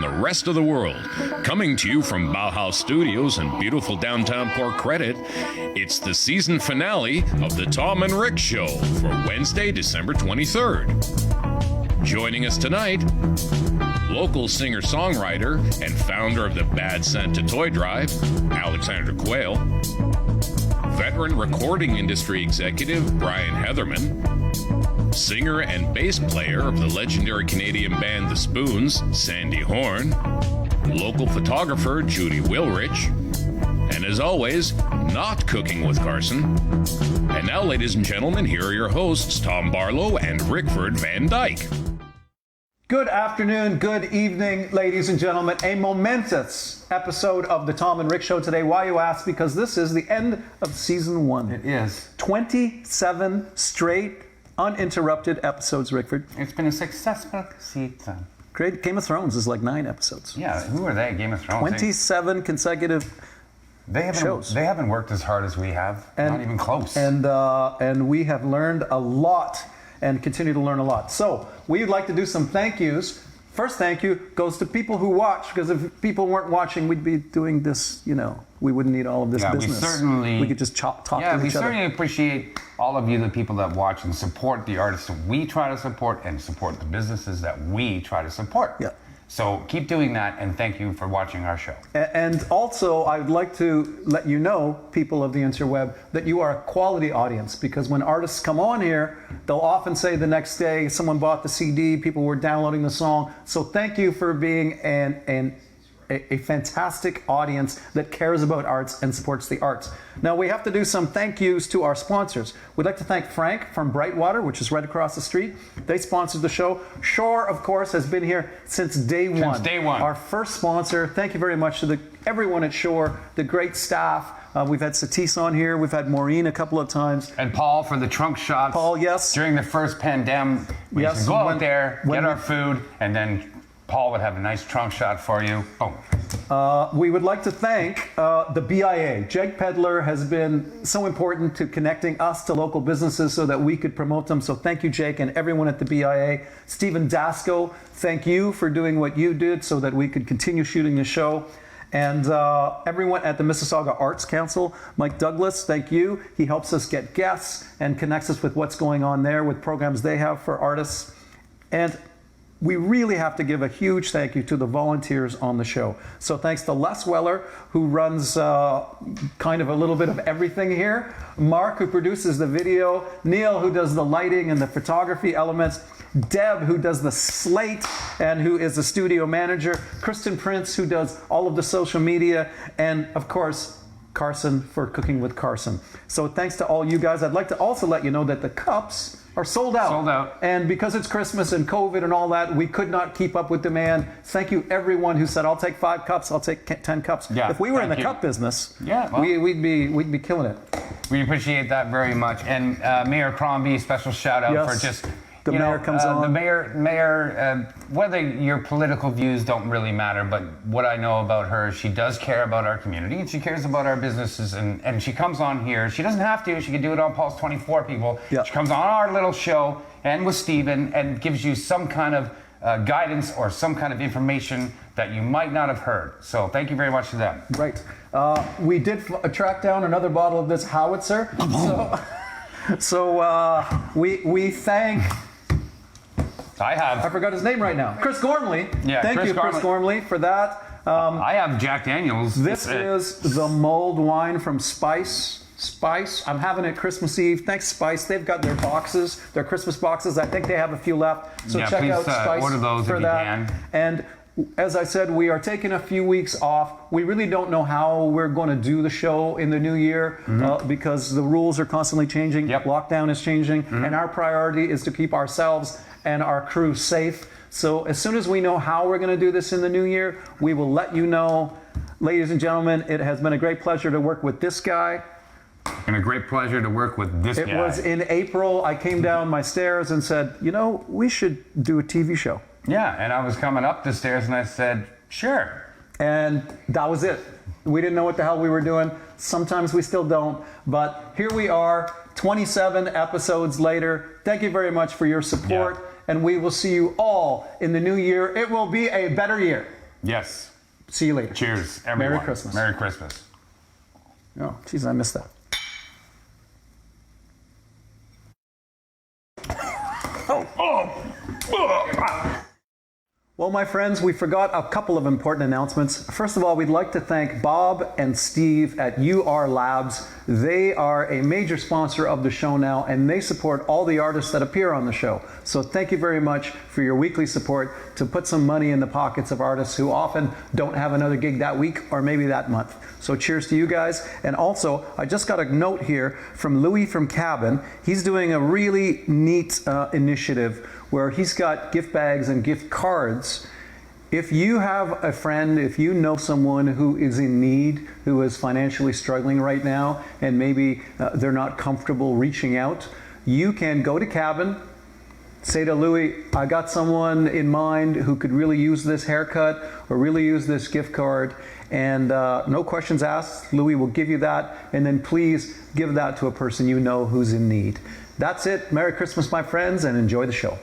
and the rest of the world. Coming to you from Bauhaus Studios in beautiful downtown Port Credit, it's the season finale of the Tom and Rick Show for Wednesday, December 23rd. Joining us tonight, local singer-songwriter and founder of the Bad Santa Toy Drive, Alexander Quayle, veteran recording industry executive Brian Heatherman, singer and bass player of the legendary Canadian band The Spoons, Sandy Horn, local photographer Judy Wilrich, and as always, not cooking with Carson. And now, ladies and gentlemen, here are your hosts, Tom Barlow and Rickford Van Dyke. Good afternoon, good evening, ladies and gentlemen. A momentous episode of the Tom and Rick Show today. Why, you ask? Because this is the end of season 1. It is. 27 straight, uninterrupted episodes, Rickford. It's been a successful season. Great. Game of Thrones is like 9 episodes. Yeah, who are they? Game of Thrones. 27 consecutive shows. They haven't worked as hard as we have. Not even close. And we have learned a lot and continue to learn a lot. So we'd like to do some thank yous. First thank you goes to people who watch, because if people weren't watching, we'd be doing this, we wouldn't need all of this business. We could just talk to each other. Yeah, we certainly appreciate all of you, the people that watch and support the artists that we try to support and support the businesses that we try to support. Yeah. So keep doing that, and thank you for watching our show. And also, I would like to let you know, people of the interweb, that you are a quality audience, because when artists come on here, they'll often say the next day, someone bought the CD, people were downloading the song. So thank you for being a fantastic audience that cares about arts and supports the arts. Now we have to do some thank yous to our sponsors. We'd like to thank Frank from Brightwater, which is right across the street. They sponsored the show. Shore, of course, has been here since day one. Since day one. Our first sponsor. Thank you very much to everyone at Shore, the great staff. We've had Satis on here. We've had Maureen a couple of times. And Paul for the trunk shots. Paul, yes. During the first pandemic, we used to go out there, get our food, and then Paul would have a nice trunk shot for you. Boom. We would like to thank the BIA. Jake Pedler has been so important to connecting us to local businesses so that we could promote them. So thank you, Jake, and everyone at the BIA. Stephen Dasco, thank you for doing what you did so that we could continue shooting the show. And everyone at the Mississauga Arts Council, Mike Douglas, thank you. He helps us get guests and connects us with what's going on there with programs they have for artists. And we really have to give a huge thank you to the volunteers on the show. So thanks to Les Weller, who runs kind of a little bit of everything here. Mark, who produces the video. Neil, who does the lighting and the photography elements. Deb, who does the slate and who is the studio manager. Kristen Prince, who does all of the social media. And of course, Carson for Cooking with Carson. So thanks to all you guys. I'd like to also let you know that the cups are sold out. Sold out. And because it's Christmas and COVID and all that, we could not keep up with demand. Thank you everyone who said, I'll take 5 cups, I'll take 10 cups. Yeah, if we were in the cup business, well, we'd be killing it. We appreciate that very much. And Mayor Crombie, special shout out for just the mayor comes on. The mayor, whether your political views don't really matter, but what I know about her, she does care about our community and she cares about our businesses, and she comes on here. She doesn't have to. She can do it on Pulse 24, people. Yeah. She comes on our little show and with Steven and gives you some kind of guidance or some kind of information that you might not have heard. So thank you very much to them. Right. We did track down another bottle of this Howitzer. So we thank... I forgot his name right now. Chris Gormley. Yeah, Thank you, Chris Gormley, for that. I have Jack Daniels. This is the mulled wine from Spice. I'm having it Christmas Eve. Thanks, Spice. They've got their boxes, their Christmas boxes. I think they have a few left. So check out Spice order those for if that. You can. And as I said, we are taking a few weeks off. We really don't know how we're going to do the show in the new year because the rules are constantly changing. Yep. Lockdown is changing. And our priority is to keep ourselves and our crew safe. So as soon as we know how we're going to do this in the new year, we will let you know. Ladies and gentlemen, it has been a great pleasure to work with this guy. And a great pleasure to work with this guy. It was in April. I came down my stairs and said, we should do a TV show. Yeah, and I was coming up the stairs and I said, sure. And that was it. We didn't know what the hell we were doing. Sometimes we still don't. But here we are, 27 episodes later. Thank you very much for your support. Yeah. And we will see you all in the new year. It will be a better year. Yes. See you later. Cheers, everyone. Merry Christmas. Merry Christmas. Oh, geez, I missed that. Well, my friends, we forgot a couple of important announcements. First of all, we'd like to thank Bob and Steve at UR Labs. They are a major sponsor of the show now, and they support all the artists that appear on the show. So thank you very much for your weekly support to put some money in the pockets of artists who often don't have another gig that week or maybe that month. So cheers to you guys. And also, I just got a note here from Louis from Cabin. He's doing a really neat initiative where he's got gift bags and gift cards. If you have a friend, if you know someone who is in need, who is financially struggling right now, and maybe they're not comfortable reaching out, you can go to Cabin, say to Louis, I got someone in mind who could really use this haircut or really use this gift card, and no questions asked, Louis will give you that, and then please give that to a person you know who's in need. That's it. Merry Christmas, my friends, and enjoy the show.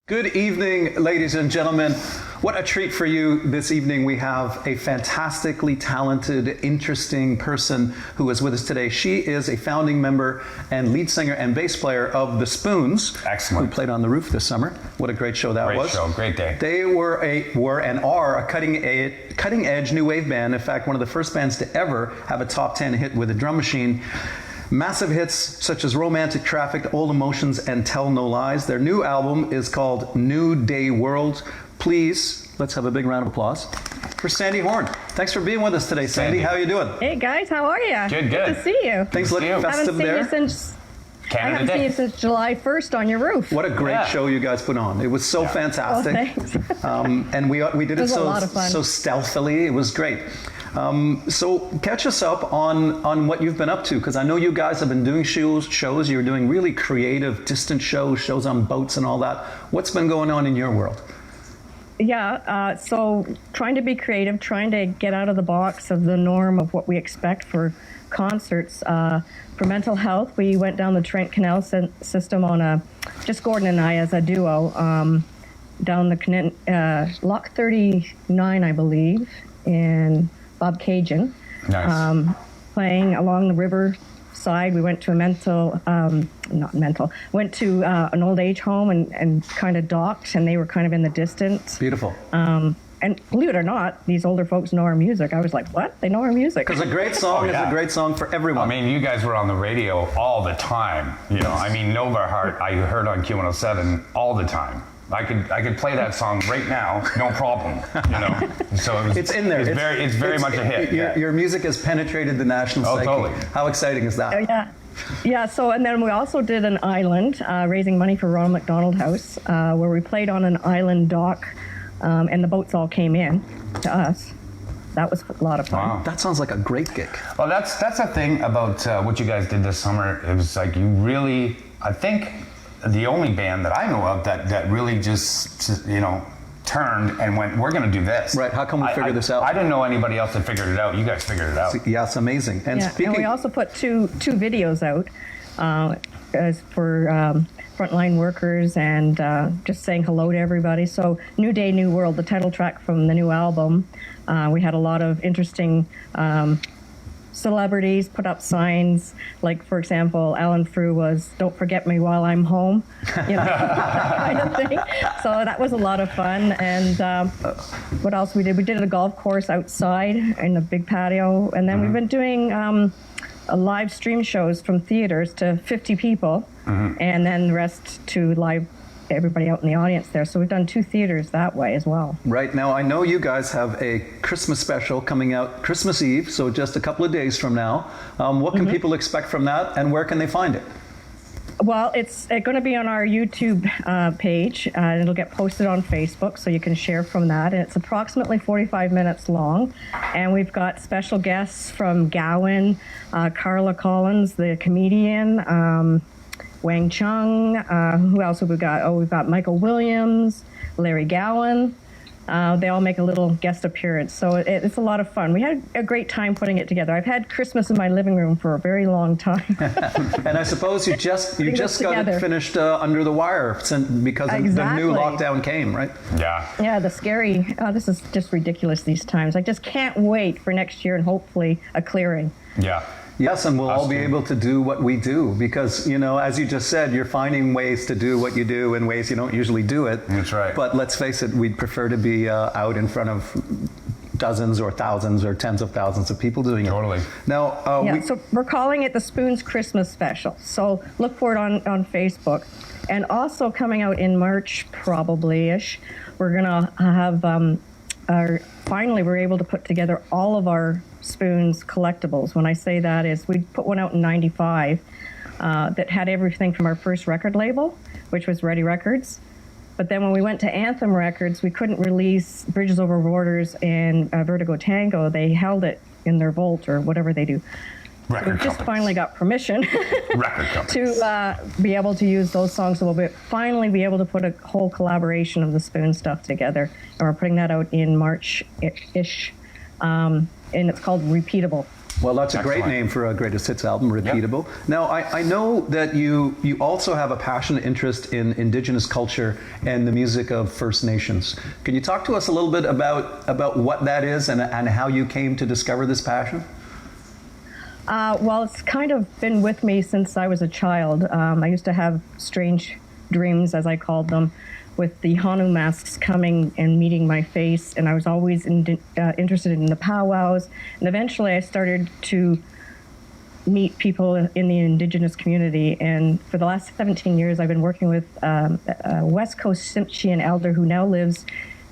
Good evening, ladies and gentlemen. What a treat for you this evening. We have a fantastically talented, interesting person who is with us today. She is a founding member and lead singer and bass player of The Spoons. Excellent. Who played on the roof this summer. What a great show that was. Great show, great day. They were and are a cutting edge new wave band. In fact, one of the first bands to ever have a top 10 hit with a drum machine. Massive hits such as Romantic Traffic, Old Emotions, and Tell No Lies. Their new album is called New Day World. Please, let's have a big round of applause for Sandy Horn. Thanks for being with us today, Sandy. How are you doing? Hey guys, how are you? Good. Good to see you. Things look see you. festive there. I haven't seen you since July 1st on your roof. What a great show you guys put on. It was so fantastic. Oh, thanks. And we did it a lot of fun. so stealthily. It was great. So catch us up on what you've been up to, because I know you guys have been doing shows. You're doing really creative, distant shows on boats and all that. What's been going on in your world? Yeah, so trying to be creative, trying to get out of the box of the norm of what we expect for concerts. For mental health, we went down the Trent Canal system on just Gordon and I as a duo, down the Lock 39, I believe, in Bob Cajun. Nice. Playing along the river side. We went to went to an old age home and kind of docked, and they were kind of in the distance. Beautiful. And believe it or not, these older folks know our music. I was like, what? They know our music. Because a great song is a great song for everyone. I mean, you guys were on the radio all the time. You know, I mean, Nova Heart, I heard on Q107 all the time. I could play that song right now, no problem. You know, so it's in there. It's very much a hit. Your music has penetrated the national psyche. Totally. How exciting is that? Oh, yeah. Yeah, so, and then we also did an island, raising money for Ronald McDonald House, where we played on an island dock, and the boats all came in to us. That was a lot of fun. Wow. That sounds like a great gig. Well, that's a thing about what you guys did this summer. It was like you really, I think, the only band that I know of that really just, you know, turned and went, we're going to do this. Right. How come we figured this out? I didn't know anybody else that figured it out. You guys figured it out. Yeah, it's amazing. And And we also put two videos out as for frontline workers and just saying hello to everybody. So New Day, New World, the title track from the new album. We had a lot of interesting celebrities put up signs, like, for example, Alan Frew was "Don't forget me while I'm home," you know, that kind of thing. So that was a lot of fun. And what else we did? We did a golf course outside in the big patio, and then we've been doing live stream shows from theaters to 50 people, and then the rest to live everybody out in the audience there. So we've done 2 theaters that way as well. Right. Now, I know you guys have a Christmas special coming out Christmas Eve, so just a couple of days from now. What can people expect from that, and where can they find it? Well, it's going to be on our YouTube page. It'll get posted on Facebook, so you can share from that. And it's approximately 45 minutes long. And we've got special guests from Gowan, Carla Collins, the comedian, Wang Chung. Who else have we got? Oh, we've got Michael Williams, Larry Gowan. They all make a little guest appearance, so it's a lot of fun. We had a great time putting it together. I've had Christmas in my living room for a very long time. And I suppose you just got together. it finished under the wire because the new Exactly. lockdown came, right? Yeah. Yeah, the scary, this is just ridiculous these times. I just can't wait for next year and hopefully a clearing. Yeah. Yes, and we'll all be too. able to do what we do because, as you just said, you're finding ways to do what you do in ways you don't usually do it. That's right. But let's face it, we'd prefer to be out in front of dozens or thousands or tens of thousands of people doing it. Totally. Now, So we're calling it the Spoons Christmas Special. So look for it on Facebook. And also coming out in March, probably-ish, we're going to have finally we're able to put together all of our Spoons collectibles. When I say that is we put one out in 95 that had everything from our first record label, which was Ready Records. But then when we went to Anthem Records, we couldn't release Bridges Over Borders and Vertigo Tango. They held it in their vault or whatever they do. So we just finally got permission Record companies. to be able to use those songs. So we'll finally be able to put a whole collaboration of the Spoon stuff together. And we're putting that out in March-ish. And it's called Repeatable. well, that's a great Excellent. name for a greatest hits album, Repeatable. Now, I know that you also have a passionate interest in Indigenous culture and the music of First Nations. Can you talk to us a little bit about what that is and how you came to discover this passion? Well, it's kind of been with me since I was a child. I used to have strange dreams, as I called them, with the Hanu masks coming and meeting my face, and I was always interested in the powwows. And eventually I started to meet people in the Indigenous community, and for the last 17 years I've been working with a West Coast Tsimshian elder who now lives,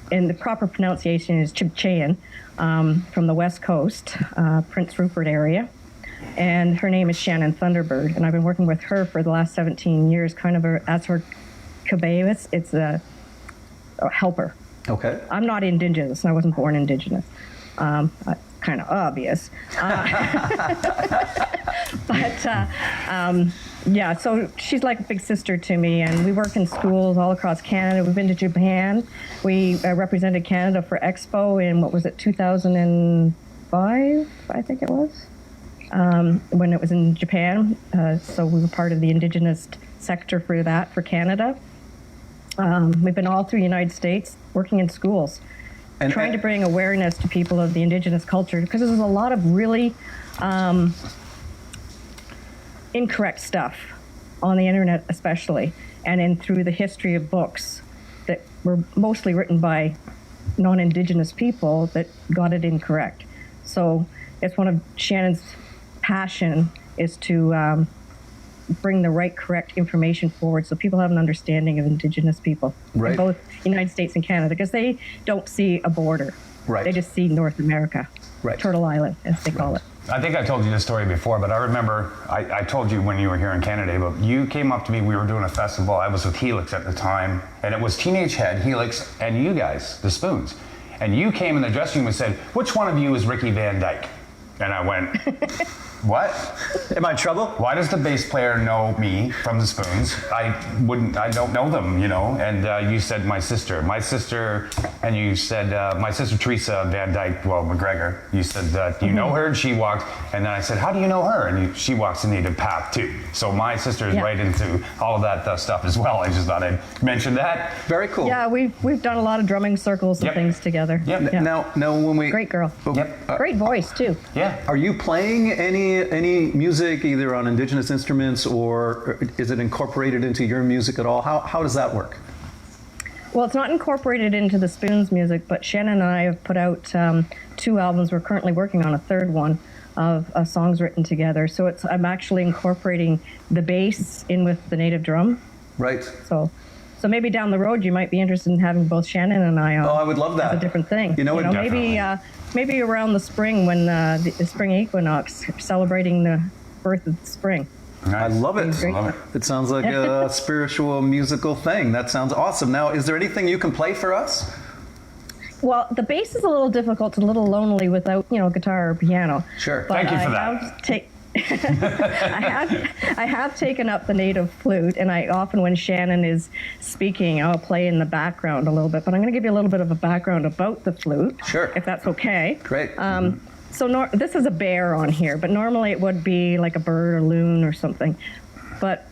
and the proper pronunciation is Chibchayan, from the West Coast, Prince Rupert area. And her name is Shannon Thunderbird, and I've been working with her for the last 17 years, kind of as her cabeus. It's a helper. Okay. I'm not Indigenous, and I wasn't born Indigenous. Kind of obvious. Yeah, so she's like a big sister to me, and we work in schools all across Canada. We've been to Japan. We represented Canada for Expo in, 2005, I think it was, when it was in Japan. So we were part of the Indigenous sector for that, for Canada. We've been all through the United States working in schools, trying to bring awareness to people of the Indigenous culture, because there's a lot of really incorrect stuff on the internet, especially, and through the history of books that were mostly written by non-Indigenous people that got it incorrect. So it's one of Shannon's passion is to bring the right, correct information forward so people have an understanding of Indigenous people in both the United States and Canada, because they don't see a border. Right. They just see North America, Turtle Island, as they call it. I think I told you this story before, but I remember I told you when you were here in Canada, but you came up to me, we were doing a festival, I was with Helix at the time, and it was Teenage Head, Helix, and you guys, the Spoons. And you came in the dressing room and said, "Which one of you is Ricky Van Dyke?" And I went, "What? Am I in trouble? Why does the bass player know me from the Spoons? I don't know them, you know." And you said, my sister, and you said, my sister Teresa Van Dyke, well, McGregor. You said, "Do you know her?" And she walked, and then I said, "How do you know her?" And she walks in the native path too. So my sister is right into all of that stuff as well. I just thought I'd mention that. Very cool. Yeah, we've done a lot of drumming circles and things together. Yep. Yeah. Now when we Great girl. Yep. Great voice too. Yeah. Are you playing any music either on Indigenous instruments, or is it incorporated into your music at all? How does that work? Well, it's not incorporated into the Spoons music, but Shannon and I have put out 2 albums. We're currently working on a 3rd one of songs written together. So I'm actually incorporating the bass in with the native drum. Right. So maybe down the road you might be interested in having both Shannon and I on. Oh, I would love that. As a different thing. Maybe around the spring when the spring equinox, celebrating the birth of the spring. Nice. I love it. Great. Love it. It sounds like a spiritual musical thing. That sounds awesome. Now, is there anything you can play for us? Well, the bass is a little difficult, a little lonely without, guitar or piano. Sure. But Thank you for that. I have I have taken up the native flute, and I often, when Shannon is speaking, I'll play in the background a little bit. But I'm going to give you a little bit of a background about the flute, Sure. if that's okay. Great. So this is a bear on here, but normally it would be like a bird or loon or something. But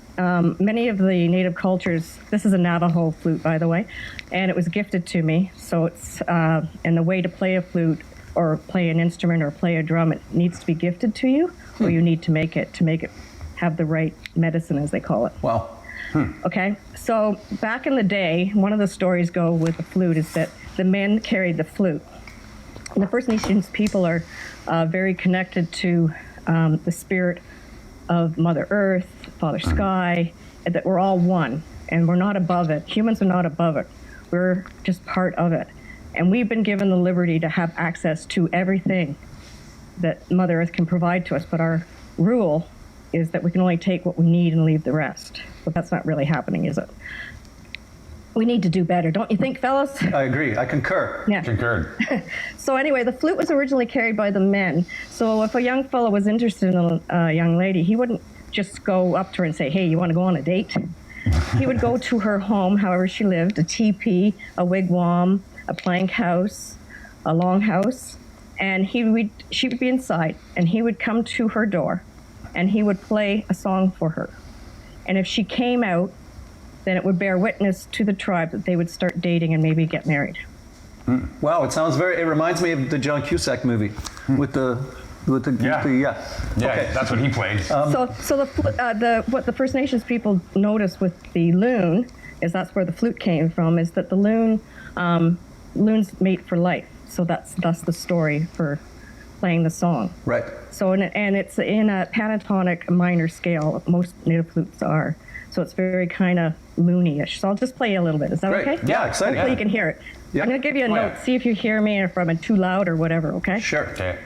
many of the native cultures, this is a Navajo flute, by the way, and it was gifted to me. So it's, and the way to play a flute or play an instrument or play a drum, it needs to be gifted to you, or you need to make it have the right medicine, as they call it. Wow. Okay, so back in the day, one of the stories go with the flute is that the men carried the flute. And the First Nations people are very connected to the spirit of Mother Earth, Father Sky, and that we're all one, and we're not above it. Humans are not above it. We're just part of it. And we've been given the liberty to have access to everything that Mother Earth can provide to us, but our rule is that we can only take what we need and leave the rest. But that's not really happening, is it? We need to do better, don't you think, fellas? I agree. I concur. Yeah. Concurred. So anyway, the flute was originally carried by the men. So if a young fellow was interested in a young lady, he wouldn't just go up to her and say, hey, you want to go on a date? He would go to her home, however she lived, a teepee, a wigwam, a plank house, a longhouse, and she would be inside, and he would come to her door, and he would play a song for her. And if she came out, then it would bear witness to the tribe that they would start dating and maybe get married. Wow, it reminds me of the John Cusack movie with the Yeah. yeah. Yeah, Okay. that's what he played. So what the First Nations people noticed with the loon is that's where the flute came from. Is that the loons mate for life? So that's the story for playing the song. Right. So and it's in a pentatonic minor scale. Most native flutes are. So it's very kind of loony-ish. So I'll just play you a little bit. Is that Great. okay? Yeah, exciting. Hopefully you can hear it. Yeah. I'm going to give you a Oh, note. yeah. See if you hear me or if I'm too loud or whatever. Okay. Sure. Okay.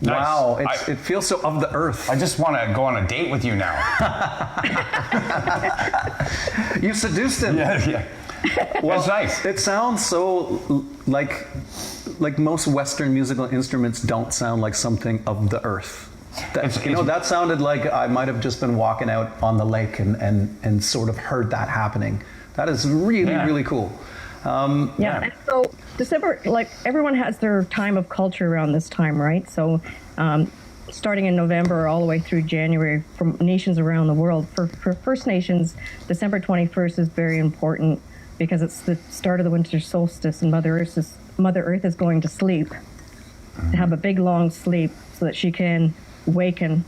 Nice. Wow, it feels so of the earth. I just want to go on a date with you now. You seduced him. Yeah. Well, it's nice. It sounds so like most Western musical instruments don't sound like something of the earth. That sounded like I might have just been walking out on the lake and sort of heard that happening. That is really, Yeah. really cool. Yeah. And so December, like everyone has their time of culture around this time, right? So starting in November all the way through January from nations around the world. For First Nations, December 21st is very important because it's the start of the winter solstice and Mother Earth is going to sleep, to have a big long sleep so that she can waken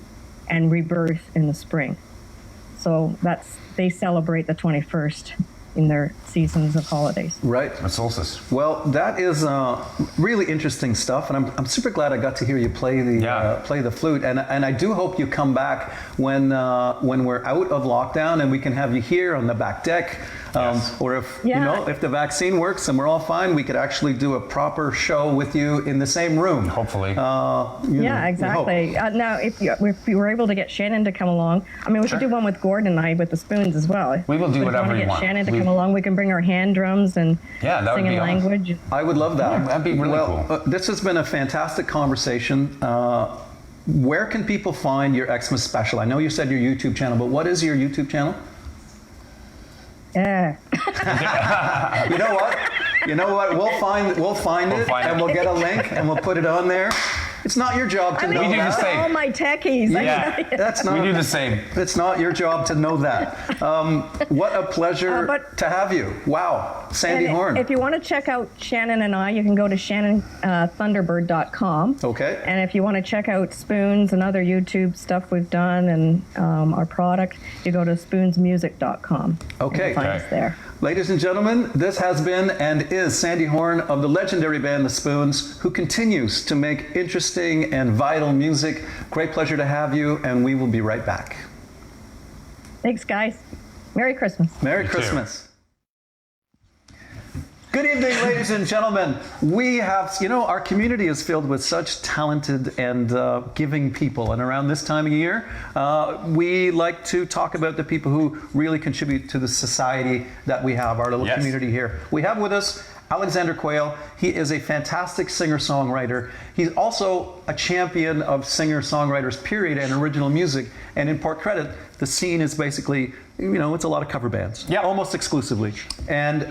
and rebirth in the spring. So they celebrate the 21st in their seasons of holidays. Right. A solstice. Well, that is really interesting stuff, and I'm super glad I got to hear you play the flute, and I do hope you come back when we're out of lockdown and we can have you here on the back deck, Yes. or if Yeah. if the vaccine works and we're all fine, we could actually do a proper show with you in the same room. Hopefully. Yeah, we hope. exactly. Now, if you were able to get Shannon to come along, I mean, we should do one with Gordon and I with the spoons as well. We will do So if whatever you you want want. to get Shannon to come along, we can bring our hand drums and Yeah, that would sing in be awesome. language. I would love that. Yeah, that'd be really well, cool. This has been a fantastic conversation. Where can people find your Xmas special? I know you said your YouTube channel, but what is your YouTube channel? Yeah. You know what? We'll find it, find and it. we'll get a link, and we'll put it on there. It's not your job to I know mean, We do the that. same. all my techies. I Yeah. tell you. That's not. We do the same. It's not your job to know that. What a pleasure But- to have you. Wow, Sandy And Horn. if you want to check out Shannon and I, you can go to shannonthunderbird.com. Okay. And if you want to check out Spoons and other YouTube stuff we've done and our product, you go to spoonsmusic.com. Okay. You'll find us there. Ladies and gentlemen, this has been and is Sandy Horn of the legendary band The Spoons, who continues to make interesting and vital music. Great pleasure to have you, and we will be right back. Thanks, guys. Merry Christmas. Merry Christmas. Good evening, ladies and gentlemen. We have, our community is filled with such talented and giving people. And around this time of year, we like to talk about the people who really contribute to the society that we have, our little community here. We have with us Alexander Quayle. He is a fantastic singer-songwriter. He's also a champion of singer-songwriters, period, and original music. And in Port Credit, the scene is basically, it's a lot of cover bands, almost exclusively. And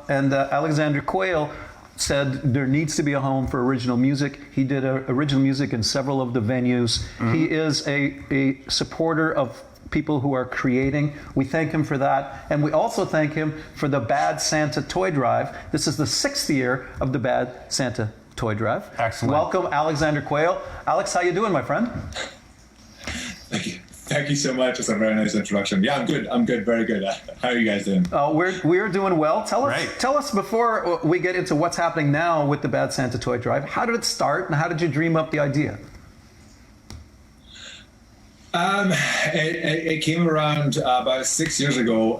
Alexander Quayle said there needs to be a home for original music. He did original music in several of the venues. Mm-hmm. He is a supporter of people who are creating. We thank him for that. And we also thank him for the Bad Santa Toy Drive. This is the 6th year of the Bad Santa Toy Drive. Excellent. Welcome, Alexander Quayle. Alex, how you doing, my friend? Thank you. Thank you so much. It's a very nice introduction. Yeah, I'm good. I'm good. Very good. How are you guys doing? We're doing well. Tell us before we get into what's happening now with the Bad Santa Toy Drive. How did it start, and how did you dream up the idea? It came around about 6 years ago.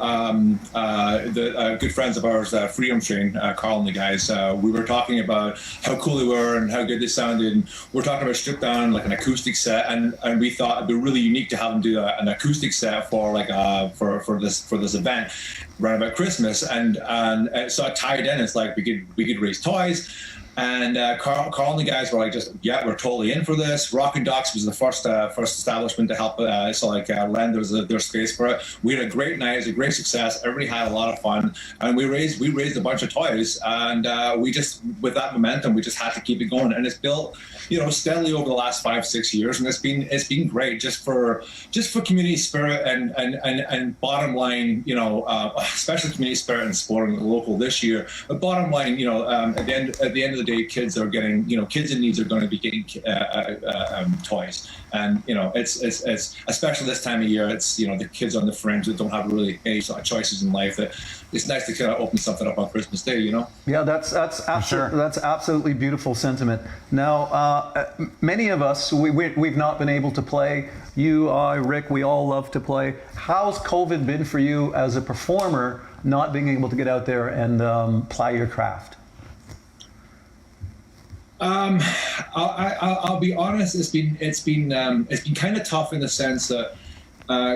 The good friends of ours, Freedom Train, Carl and the guys, we were talking about how cool they were and how good they sounded. And we're talking about stripped down, like an acoustic set, and we thought it'd be really unique to have them do an acoustic set for for this event around about Christmas. And so I tied in. It's like we could raise toys. And Carl and the guys were like, we're totally in for this. Rockin' Ducks was the first establishment to help lend their space for it. We had a great night. It was a great success. Everybody had a lot of fun, and we raised a bunch of toys. And with that momentum, we just had to keep it going. And it's built, steadily over the last 5-6 years, and it's been great just for community spirit and bottom line, especially community spirit and supporting the local this year. But bottom line, at the end of the day, kids are getting, kids in needs are going to be getting toys, and it's especially this time of year. It's the kids on the fringe that don't have really any sort of choices in life. That it's nice to kind of open something up on Christmas Day. Yeah, that's absolutely beautiful sentiment. Now, many of us we've not been able to play. You, I, Rick, we all love to play. How's COVID been for you as a performer, not being able to get out there and ply your craft? I'll be honest. It's been kind of tough in the sense that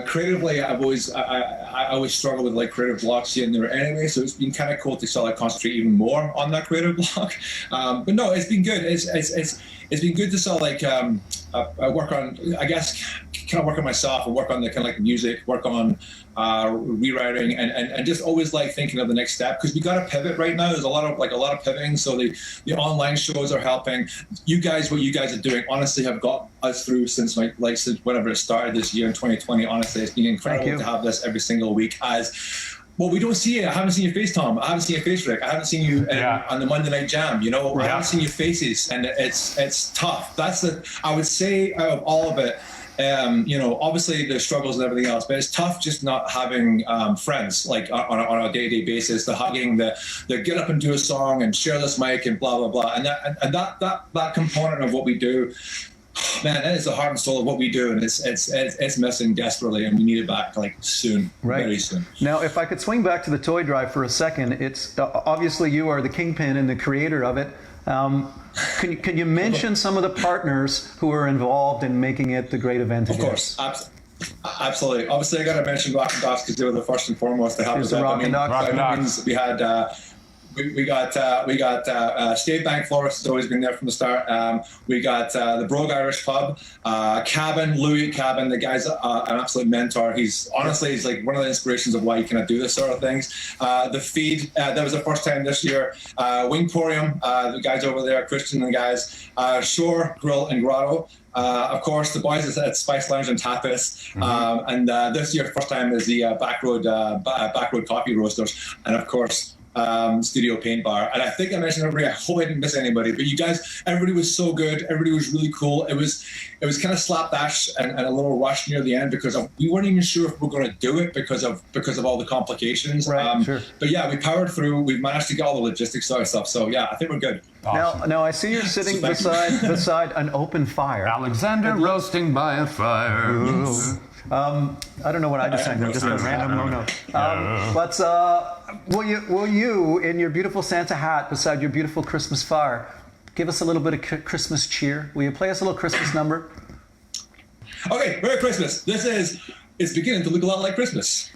creatively, I always struggle with like creative blocks here and there anyway. So it's been kind of cool to sort of concentrate even more on that creative block. But no, it's been good. It's been good to sort of work on, I guess, kind of work on myself and work on the kind of like music, work on rewriting and just always like thinking of the next step, because we got to pivot right now. There's a lot of pivoting. So the online shows are helping. What you guys are doing honestly have got us through since whenever it started this year in 2020. Honestly, it's been incredible to have this every single week. Well, we don't see it. I haven't seen your face, Tom. I haven't seen your face, Rick. I haven't seen you on the Monday Night Jam. I haven't seen your faces, and it's tough. I would say out of all of it, obviously the struggles and everything else, but it's tough just not having friends like on a day-to-day basis. The hugging, the get up and do a song and share this mic and blah blah blah, and that component of what we do. Man, that is the heart and soul of what we do, and it's missing desperately, and we need it back soon, very soon. Now, if I could swing back to the toy drive for a second, it's obviously you are the kingpin and the creator of it. Can you mention some of the partners who are involved in making it the great event? Of course, absolutely. Obviously, I got to mention Rockin' Ducks because they were the first and foremost to help us out. Rockin' Ducks. We had. We got State Bank Florist has always been there from the start. We got the Brogue Irish Pub, Cabin, Louis Cabin. The guy's an absolute mentor. He's like one of the inspirations of why you cannot do this sort of things. The Feed, that was the first time this year. Wingporium, the guys over there, Christian and the guys. Shore Grill and Grotto. Of course, the boys at Spice Lounge and Tapas, and this year, first time is the Backroad Coffee Roasters, and of course, Studio Paint Bar. And I think I mentioned everybody. I hope I didn't miss anybody. But you guys, everybody was so good. Everybody was really cool. It was kind of slapdash and a little rush near the end because we weren't even sure if we were going to do it because of all the complications. Right, sure. But yeah, we powered through. We've managed to get all the logistics sort of stuff. So yeah, I think we're good. Awesome. Now I see you're sitting beside an open fire. Alexander roasting by a fire. Yes. I don't know what I just sang there, just a random low note. But will you, in your beautiful Santa hat beside your beautiful Christmas fire, give us a little bit of Christmas cheer? Will you play us a little Christmas number? Okay, Merry Christmas. It's beginning to look a lot like Christmas.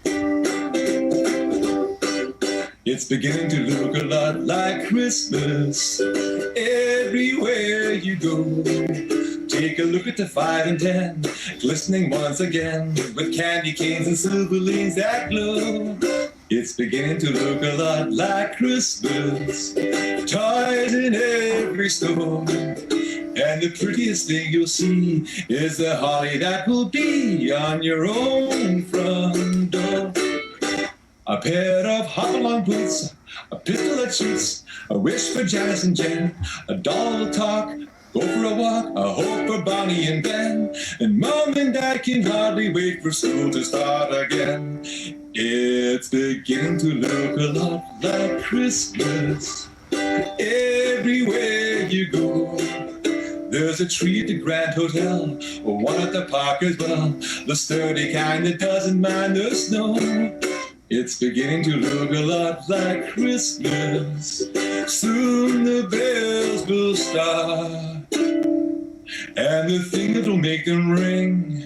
It's beginning to look a lot like Christmas everywhere you go. Take a look at the 5 and 10, glistening once again with candy canes and silver lanes that glow. It's beginning to look a lot like Christmas. Toys in every store. And the prettiest thing you'll see is the holly that will be on your own front door. A pair of hop-along boots, a pistol that shoots, a wish for Janice and Jen, a doll will talk, go for a walk, a hope for Bonnie and Ben, and Mom and Dad can hardly wait for school to start again. It's beginning to look a lot like Christmas everywhere you go. There's a tree at the Grand Hotel, one at the park as well, the sturdy kind that doesn't mind the snow. It's beginning to look a lot like Christmas. Soon the bells will start. And the thing that'll make them ring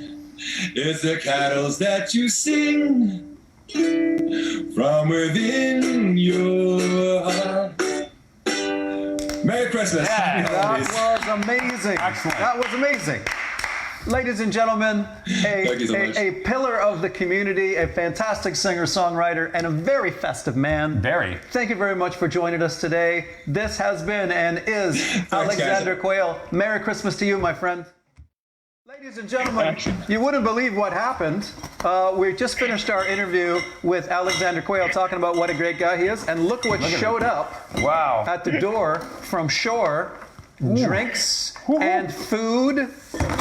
is the carols that you sing from within your heart. Merry Christmas. Yeah, That was amazing. Excellent. That was amazing. Ladies and gentlemen, Thank you so much. a pillar of the community, a fantastic singer-songwriter, and a very festive man. Very. Thank you very much for joining us today. This has been and is Alexander guys. Quayle. Merry Christmas to you, my friend. Ladies and gentlemen, you wouldn't believe what happened. We just finished our interview with Alexander Quayle talking about what a great guy he is, and look what showed up Wow. at the door from Shore. Drinks and food.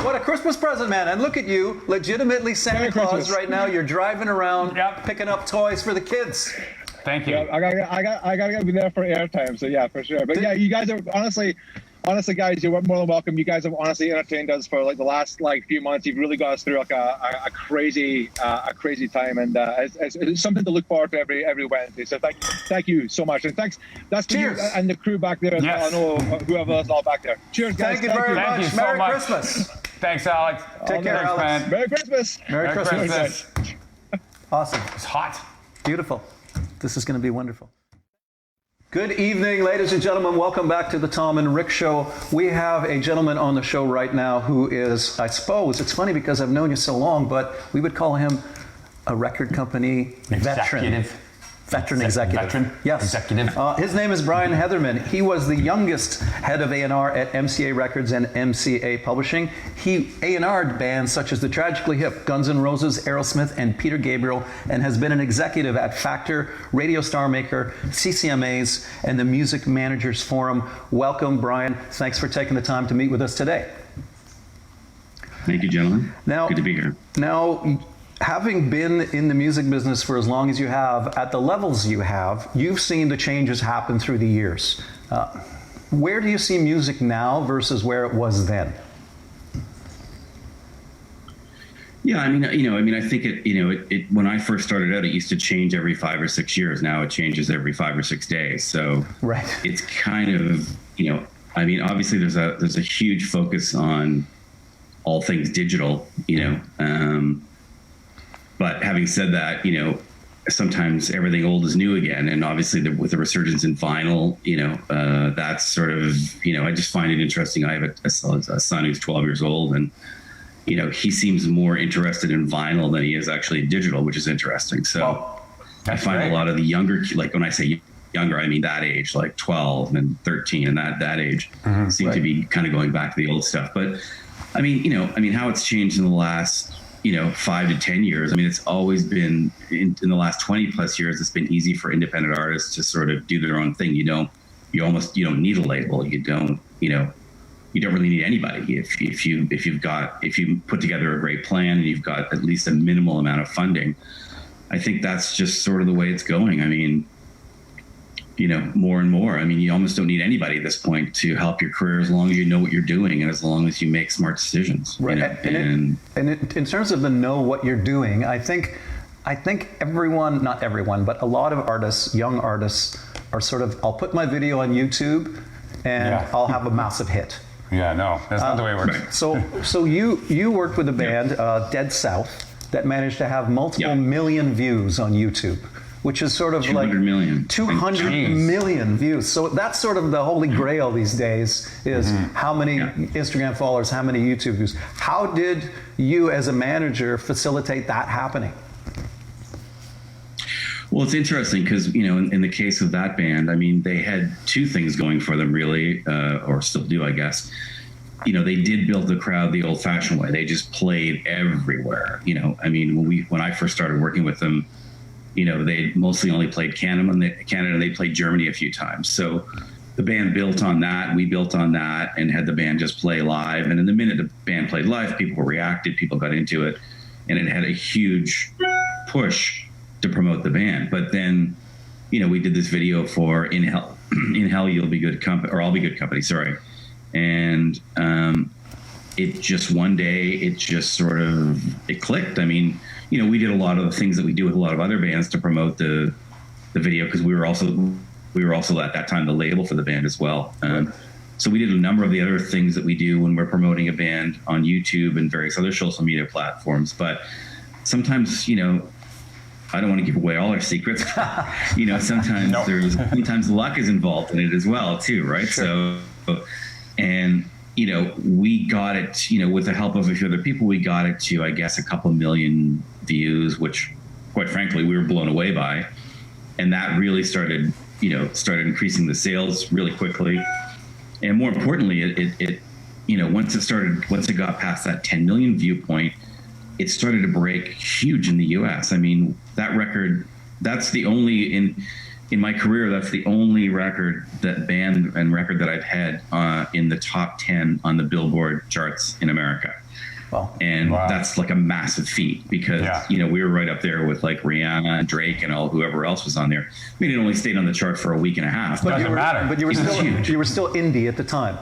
What a Christmas present, man. And look at you, legitimately Santa Merry Claus Christmas. right now. You're driving around, Yep. picking up toys for the kids. Thank you. I gotta be there for airtime. So yeah, for sure. But yeah, you guys are honestly, guys, you're more than welcome. You guys have honestly entertained us for like the last few months. You've really got us through like a crazy time, and it's something to look forward to every Wednesday. So thank you so much, and thanks. That's to you Cheers. and the crew back there as Yes. well. I know whoever else all back there. Cheers, guys. Thank you very Thank much. you so Merry much. Christmas. Thanks, Alex. Take care, Thanks, Alex. man. Merry Christmas. Merry Merry Christmas. Christmas. Awesome. It's hot. Beautiful. This is going to be wonderful. Good evening, ladies and gentlemen. Welcome back to the Tom and Rick Show. We have a gentleman on the show right now who is, I suppose, it's funny because I've known you so long, but we would call him a record company veteran. Veteran executive. Veteran? Yes. Executive. His name is Brian Heatherman. He was the youngest head of A&R at MCA Records and MCA Publishing. He A&R'd bands such as the Tragically Hip, Guns N' Roses, Aerosmith, and Peter Gabriel, and has been an executive at Factor, Radio Star Maker, CCMAs, and the Music Managers Forum. Welcome, Brian. Thanks for taking the time to meet with us today. Thank you, gentlemen. Now, Good to be here. Now, having been in the music business for as long as you have, at the levels you have, you've seen the changes happen through the years. Where do you see music now versus where it was then? Yeah, I think it when I first started out, it used to change every 5 or 6 years. Now it changes every 5 or 6 days. So Right. it's kind of, obviously there's a huge focus on all things digital, but having said that, sometimes everything old is new again. And obviously with the resurgence in vinyl, that's sort of, I just find it interesting. I have a son who's 12 years old, and, he seems more interested in vinyl than he is actually digital, which is interesting. So I find great. a lot of the younger, like when I say younger, I mean that age, like 12 and 13 and that age seem to be kind of going back to the old stuff. But how it's changed in the last 5 to 10 years. I mean, it's always been in the last 20 plus years, it's been easy for independent artists to sort of do their own thing. You don't need a label. You don't really need anybody. If you put together a great plan and you've got at least a minimal amount of funding, I think that's just sort of the way it's going. I mean, more and more. I mean, you almost don't need anybody at this point to help your career as long as you know what you're doing and as long as you make smart decisions. Right. And in terms of the know what you're doing, I think everyone, not everyone, but a lot of artists, young artists, are sort of, I'll put my video on YouTube and I'll have a massive hit. Yeah, no, that's not the way it works. Right. So you worked with a band, Dead South, that managed to have multiple million views on YouTube, which is sort of 200 like million. 200 million views. So that's sort of the holy grail these days is how many Instagram followers, how many YouTube views. How did you as a manager facilitate that happening? Well, it's interesting because, in the case of that band, I mean, they had two things going for them really, or still do, I guess. They did build the crowd the old-fashioned way. They just played everywhere. I mean, when I first started working with them, they mostly only played Canada, and they played Germany a few times. So the band built on that. We built on that and had the band just play live. And in the minute the band played live, people reacted, people got into it, and it had a huge push to promote the band. But then, we did this video for In Hell You'll Be Good Company, or I'll Be Good Company, sorry. And it just one day, it clicked. I mean, we did a lot of the things that we do with a lot of other bands to promote the video, because we were also at that time the label for the band as well. So we did a number of the other things that we do when we're promoting a band on YouTube and various other social media platforms. But sometimes, I don't want to give away all our secrets. Sometimes luck is involved in it as well too, right? Sure. So, and we got it, with the help of a few other people, we got it to, I guess, a couple million views, which quite frankly, we were blown away by. And that really started increasing the sales really quickly. And more importantly, it once it got past that 10 million viewpoint, it started to break huge in the US. I mean, that record, that's the only, in my career, that's the only record that I've had in the top 10 on the Billboard charts in America. Wow. And that's like a massive feat because, we were right up there with like Rihanna and Drake and whoever else was on there. I mean, it only stayed on the chart for a week and a half. But you were still indie at the time.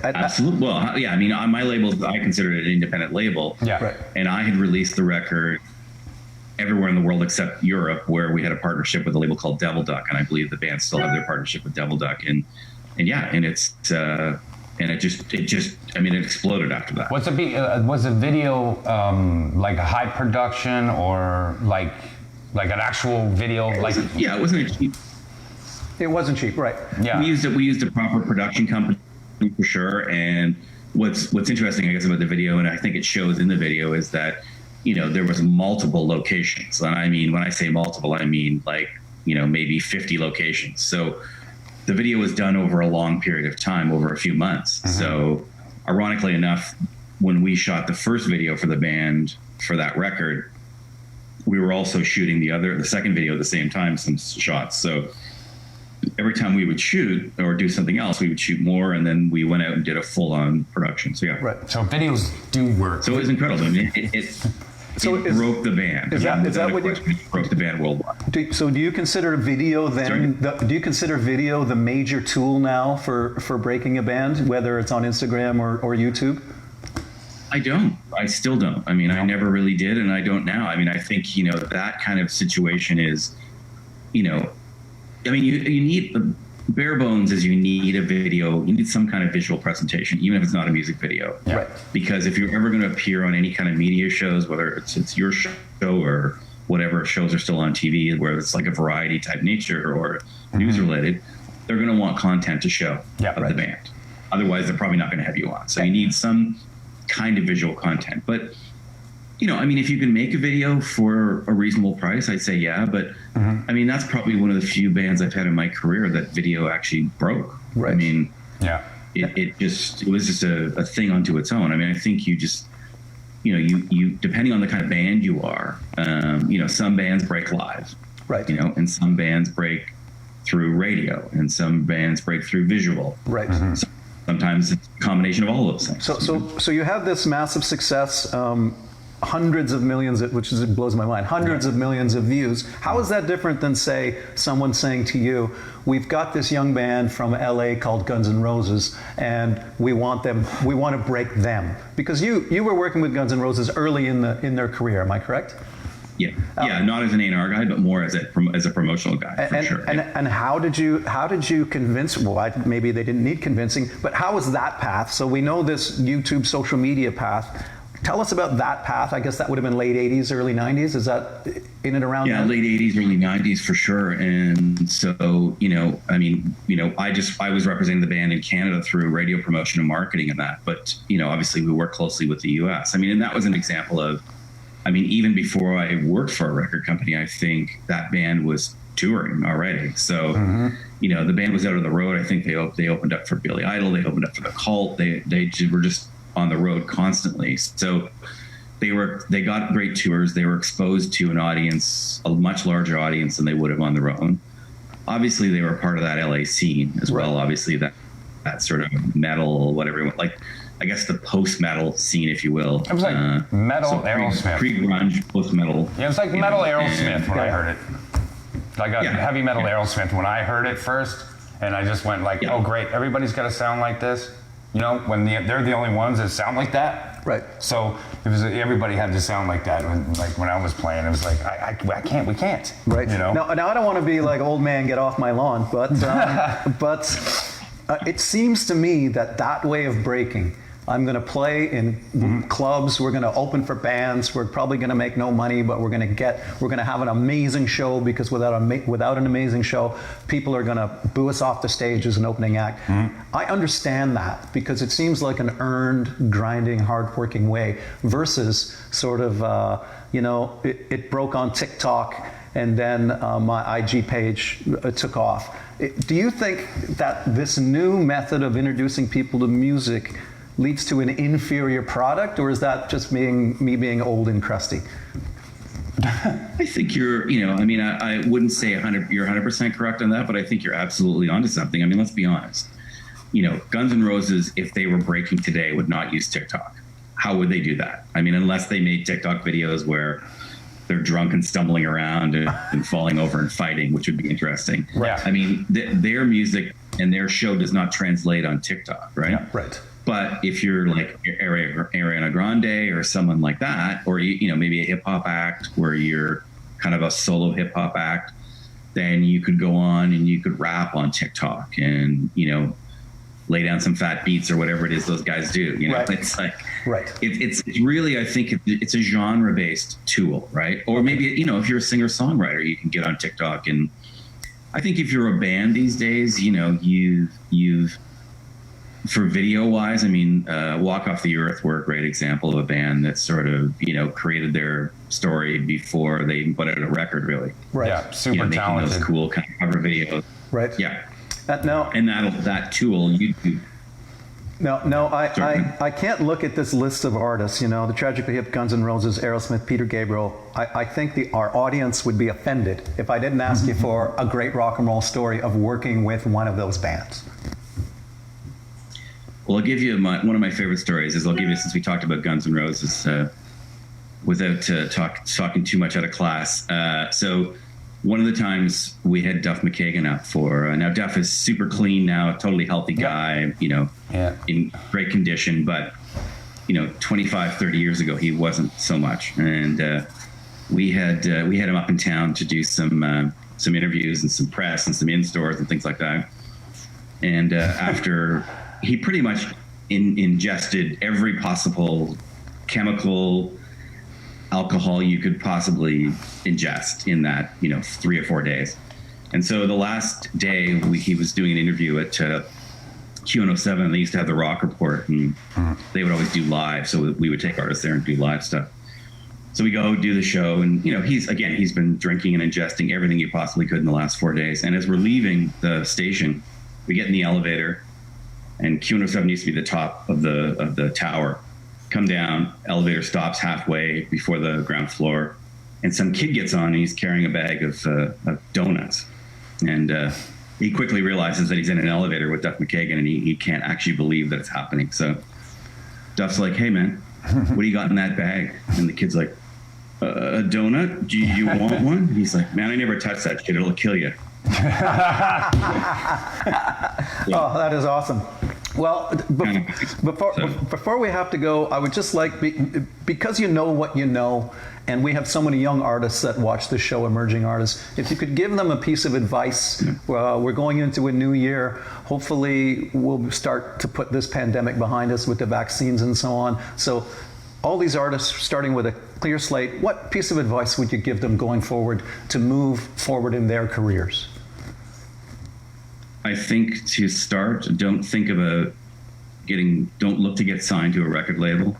Absolutely. Well, I mean, on my label, I consider it an independent label. Yeah. Right. And I had released the record everywhere in the world except Europe, where we had a partnership with a label called Devil Duck, and I believe the band still have their partnership with Devil Duck. And it exploded after that. Was the video like a high production or like an actual video? It wasn't cheap. It wasn't cheap, right? Yeah. We used a proper production company for sure. And what's interesting, I guess, about the video, and I think it shows in the video, is that there was multiple locations. And I mean, when I say multiple, I mean like maybe 50 locations. So the video was done over a long period of time, over a few months. Mm-hmm. So ironically enough, when we shot the first video for the band for that record, we were also shooting the second video at the same time, some shots. So every time we would shoot or do something else, we would shoot more, and then we went out and did a full-on production. So right. So videos do work. So it was incredible. I mean, it broke the band. Is that what you broke the band worldwide? So do you consider video then? Do you consider video the major tool now for breaking a band, whether it's on Instagram or YouTube? I don't. I still don't. I mean, I never really did, and I don't now. I mean, I think that kind of situation is, I mean, you need bare bones is you need a video, you need some kind of visual presentation, even if it's not a music video. Yeah. Right. Because if you're ever going to appear on any kind of media shows, whether it's your show or whatever shows are still on TV, where it's like a variety type nature or news related, they're going to want content to show of the band. Otherwise, they're probably not going to have you on. So you need some kind of visual content. But I mean, if you can make a video for a reasonable price, I'd say yeah. But I mean, that's probably one of the few bands I've had in my career that video actually broke. Right. I mean, it was just a thing unto its own. I mean, I think you you depending on the kind of band you are, some bands break live, Right. and some bands break through radio, and some bands break through visual. Right. So sometimes it's a combination of all of those things. So you have this massive success, hundreds of millions, which blows my mind, hundreds of millions of views. How is that different than, say, someone saying to you, we've got this young band from LA called Guns N' Roses, and we want to break them? Because you were working with Guns N' Roses early in their career, am I correct? Yeah, not as an A&R guy, but more as a promotional guy, for sure. And how did you convince? Well, maybe they didn't need convincing, but how was that path? So we know this YouTube social media path. Tell us about that path. I guess that would have been late 80s, early 90s. Is that in and around? Yeah, then? late 80s, early 90s for sure. And so, I was representing the band in Canada through radio promotion and marketing and that. But, obviously we work closely with the US. And that was an example of, even before I worked for a record company, I think that band was touring already. So, the band was out on the road. I think they opened up for Billy Idol. They opened up for The Cult. They were just on the road constantly. So they got great tours. They were exposed to an audience, a much larger audience than they would have on their own. Obviously, they were part of that LA scene as well. Right. Obviously, that sort of metal, whatever, I guess the post-metal scene, if you will. It was like metal Aerosmith. Pre-grunge, post-metal. Yeah, it was like metal Aerosmith when I heard it. Like a Yeah. heavy metal Aerosmith when I heard it first, and I just went like, oh great, everybody's got to sound like this. When they're the only ones that sound like that. Right. So everybody had to sound like that. When I was playing, it was like we can't. Right. Now I don't want to be like old man, get off my lawn, but it seems to me that way of breaking. I'm going to play in clubs. We're going to open for bands. We're probably going to make no money, but we're going to have an amazing show, because without an amazing show, people are going to boo us off the stage as an opening act. I understand that, because it seems like an earned, grinding, hardworking way versus sort of, it broke on TikTok, and then my IG page took off. Do you think that this new method of introducing people to music leads to an inferior product, or is that just me being old and crusty? I think I wouldn't say you're 100% correct on that, but I think you're absolutely onto something. Let's be honest. Guns N' Roses, if they were breaking today, would not use TikTok. How would they do that? Unless they made TikTok videos where they're drunk and stumbling around and falling over and fighting, which would be interesting. Right. Their music and their show does not translate on TikTok, right? Yeah, right. But if you're like Ariana Grande or someone like that, or maybe a hip hop act where you're kind of a solo hip hop act, then you could go on and you could rap on TikTok and lay down some fat beats or whatever it is those guys do. Right. It's like right. It's really, I think it's a genre based tool, right? Or maybe if you're a singer songwriter, you can get on TikTok. And I think if you're a band these days, you've for video wise, Walk Off the Earth were a great example of a band that sort of, created their story before they even put out a record, really. Right. Yeah, super making talented. those cool kind of cover videos. Right. Yeah. Now, And that tool, YouTube. No, I can't look at this list of artists, the Tragically Hip, Guns N' Roses, Aerosmith, Peter Gabriel. I think our audience would be offended if I didn't ask you for a great rock and roll story of working with one of those bands. Well, I'll give you one of my favorite stories since we talked about Guns N' Roses, without talking too much out of class. So one of the times we had Duff McKagan up for, now Duff is super clean now, totally healthy guy, in great condition, but 25, 30 years ago, he wasn't so much. And we had him up in town to do some interviews and some press and some in-stores and things like that. And after he pretty much ingested every possible chemical, alcohol you could possibly ingest in that 3 or 4 days. And so the last day he was doing an interview at Q107, and they used to have the Rock Report, and they would always do live, so we would take artists there and do live stuff. So we go do the show, and he's been drinking and ingesting everything he possibly could in the last 4 days. And as we're leaving the station, we get in the elevator, and Q107 used to be the top of the tower. come down, elevator stops halfway before the ground floor, and some kid gets on and he's carrying a bag of donuts. And he quickly realizes that he's in an elevator with Duff McKagan, and he can't actually believe that it's happening. So Duff's like, "Hey, man, what do you got in that bag?" And the kid's like, "A donut? Do you want one?" And he's like, "Man, I never touched that shit. It'll kill you." Oh, that is awesome. Well, before we have to go, I would just like, because you know what you know, and we have so many young artists that watch this show, emerging artists, if you could give them a piece of advice. We're going into a new year. Hopefully, we'll start to put this pandemic behind us with the vaccines and so on. So all these artists starting with a clear slate, what piece of advice would you give them going forward to move forward in their careers? I think to start, don't look to get signed to a record label.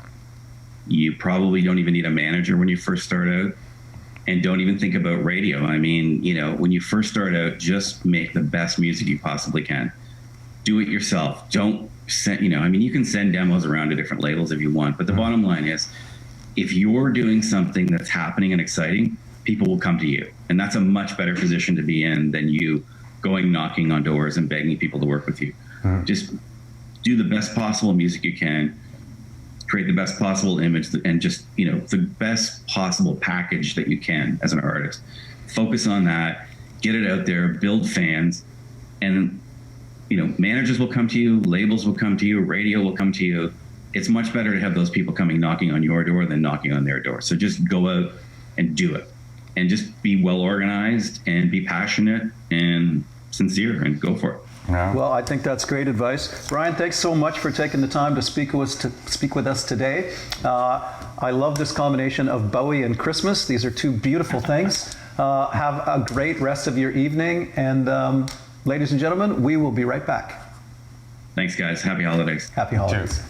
You probably don't even need a manager when you first start out, and don't even think about radio. I mean, when you first start out, just make the best music you possibly can. Do it yourself. Don't send, you can send demos around to different labels if you want, but the bottom line is, if you're doing something that's happening and exciting, people will come to you. And that's a much better position to be in than you going knocking on doors and begging people to work with you. Just do the best possible music you can, create the best possible image, and just, the best possible package that you can as an artist. Focus on that, get it out there, build fans, and, managers will come to you, labels will come to you, radio will come to you. It's much better to have those people coming knocking on your door than knocking on their door. So just go out and do it. And just be well organized and be passionate and sincere and go for it. Yeah. Well, I think that's great advice. Brian, thanks so much for taking the time to speak with us today. I love this combination of Bowie and Christmas. These are two beautiful things. Have a great rest of your evening. And ladies and gentlemen, we will be right back. Thanks, guys. Happy holidays. Happy holidays. Cheers.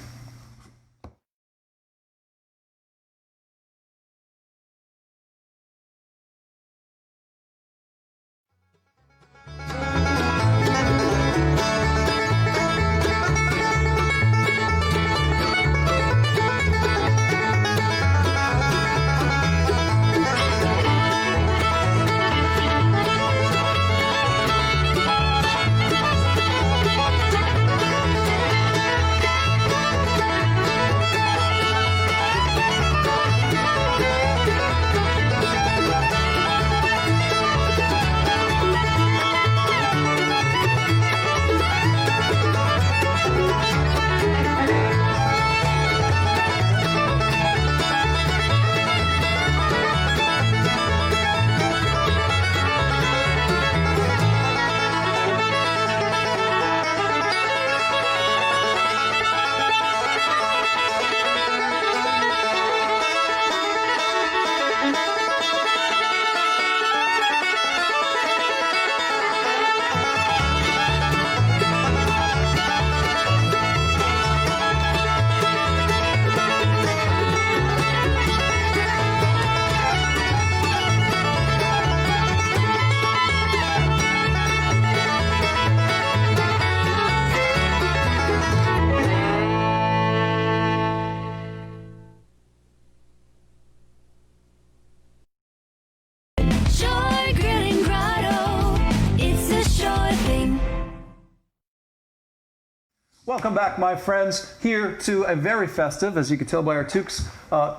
Welcome back, my friends, here to a very festive, as you can tell by our toques,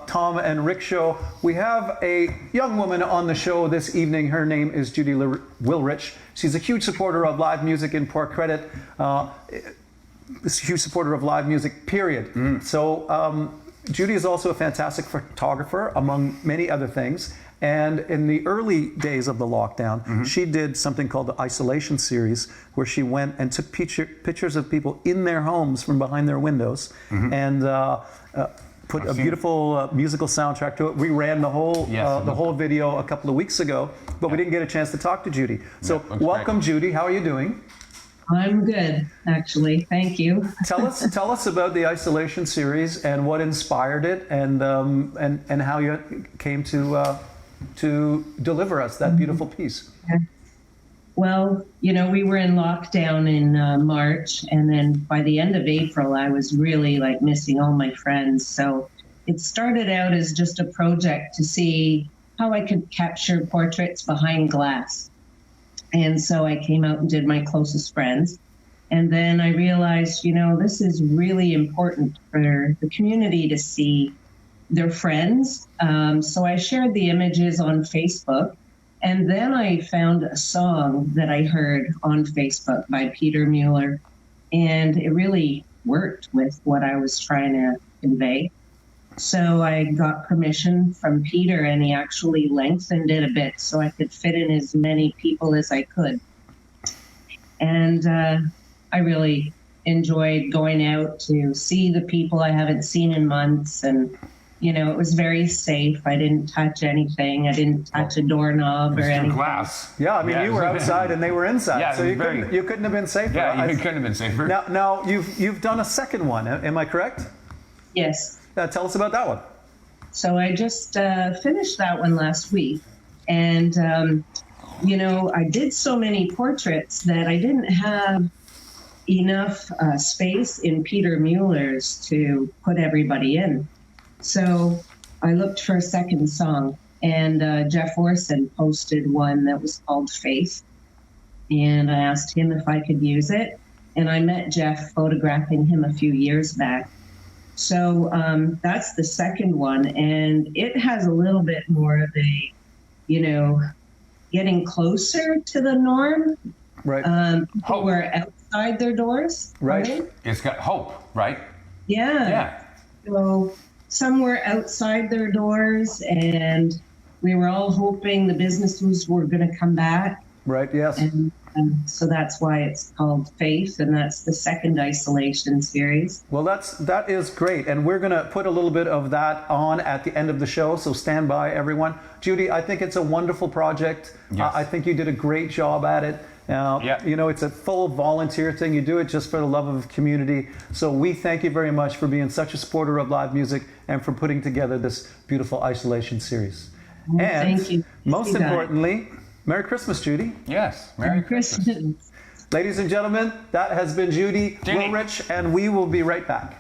Tom and Rick show. We have a young woman on the show this evening. Her name is Judy Wilrich. She's a huge supporter of live music in Port Credit. This huge supporter of live music, period. So Judy is also a fantastic photographer, among many other things. And in the early days of the lockdown, she did something called the Isolation Series, where she went and took pictures of people in their homes from behind their windows and put a beautiful musical soundtrack to it. We ran the whole whole video a couple of weeks ago, but we didn't get a chance to talk to Judy. So welcome, Judy. How are you doing? I'm good, actually. Thank you. Tell us about the Isolation Series and what inspired it, and how you came to deliver us that beautiful piece. Well, we were in lockdown in March, and then by the end of April, I was really like missing all my friends. So it started out as just a project to see how I could capture portraits behind glass. And so I came out and did my closest friends. And then I realized, this is really important for the community to see their friends. So I shared the images on Facebook. And then I found a song that I heard on Facebook by Peter Mueller, and it really worked with what I was trying to convey. So I got permission from Peter, and he actually lengthened it a bit so I could fit in as many people as I could. And I really enjoyed going out to see the people I haven't seen in months, and it was very safe. I didn't touch anything. I didn't touch a doorknob or anything. Glass. Yeah, I mean, you were outside and they were inside, Yeah, so you couldn't have been safer. Yeah, you couldn't have been safer. Now you've done a second one. Am I correct? Yes. Tell us about that one. So I just finished that one last week. And, I did so many portraits that I didn't have enough space in Peter Mueller's to put everybody in. So I looked for a second song, and Jeff Orson posted one that was called Faith. And I asked him if I could use it. And I met Jeff photographing him a few years back. So that's the second one. And it has a little bit more of a, getting closer to the norm. Right. People were outside their doors. Right. It's got hope, right? Yeah. Yeah. So some were outside their doors, and we were all hoping the businesses were going to come back. Right, yes. And so that's why it's called Faith, and that's the second isolation series. Well, that is great, and we're going to put a little bit of that on at the end of the show, so stand by, everyone. Judy, I think it's a wonderful project. Yes. I think you did a great job at it. It's a full volunteer thing. You do it just for the love of community. So we thank you very much for being such a supporter of live music and for putting together this beautiful isolation series. And thank you. most importantly, Merry Christmas, Judy. Yes. Merry Christmas. Ladies and gentlemen, that has been Judy Woolrich, and we will be right back.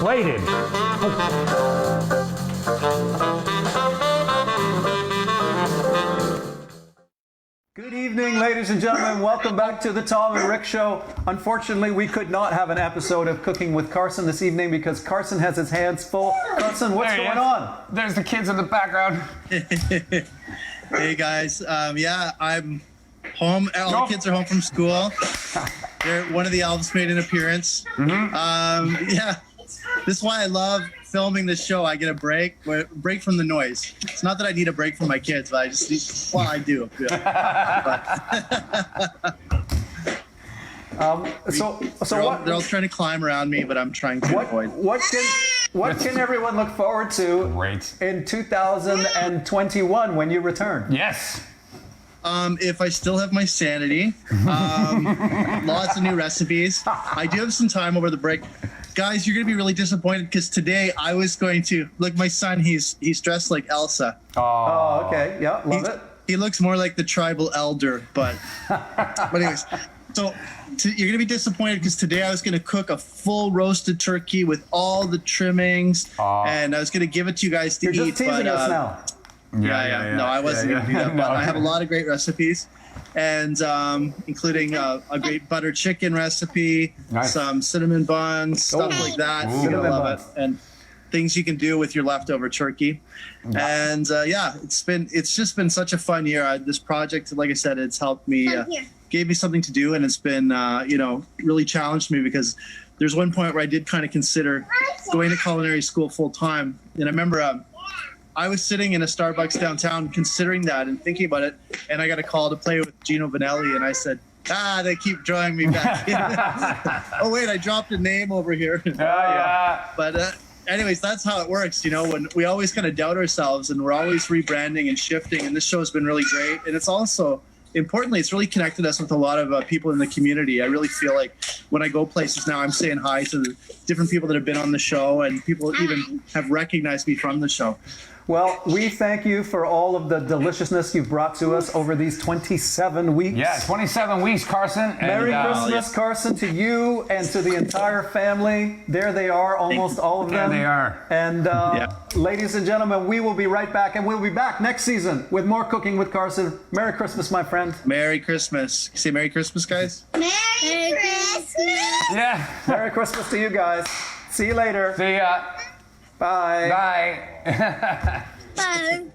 Waited. Good evening, ladies and gentlemen. Welcome back to the Tom and Rick Show. Unfortunately, we could not have an episode of Cooking with Carson this evening because Carson has his hands full. Carson, what's going on? There's the kids in the background. Hey, guys. I'm home. All the kids are home from school. One of the elves made an appearance. This is why I love filming this show. I get a break from the noise. It's not that I need a break from my kids, but I just need, I do. They're all trying to climb around me, but I'm trying to avoid. What can everyone look forward to in 2021 when you return? Yes. If I still have my sanity, lots of new recipes. I do have some time over the break. Guys, you're going to be really disappointed because today I was going to look. My son, he's dressed like Elsa. Oh, okay. Yeah, love it. He looks more like the tribal elder, but anyways. So you're going to be disappointed because today I was going to cook a full roasted turkey with all the trimmings, and I was going to give it to you guys to eat. You're just teasing us now. Yeah. No, I wasn't going to do that, but I have a lot of great recipes. And including a great butter chicken recipe, some cinnamon buns, stuff like that. You're gonna love it, and things you can do with your leftover turkey. And it's just been such a fun year. This project, like I said, it's helped me, gave me something to do, and it's been really challenged me because there's one point where I did kind of consider going to culinary school full time. And I remember I was sitting in a Starbucks downtown considering that and thinking about it, and I got a call to play with Gino Vanelli, and I said, They keep drawing me back in. Oh, wait, I dropped a name over here. Yeah. But anyways, that's how it works. When we always kind of doubt ourselves and we're always rebranding and shifting. And this show has been really great. And it's also, importantly, it's really connected us with a lot of people in the community. I really feel like when I go places now, I'm saying hi to the different people that have been on the show, and people even have recognized me from the show. Well, we thank you for all of the deliciousness you've brought to us over these 27 weeks. Yeah, 27 weeks, Carson. Merry Christmas, Carson, to you and to the entire family. There they are, almost all of them. There they are. And ladies and gentlemen, we will be right back, and we'll be back next season with more Cooking with Carson. Merry Christmas, my friend. Merry Christmas. Say Merry Christmas, guys. Merry Christmas. Yeah. Merry Christmas to you guys. See you later. See ya. Bye. Bye. Bye.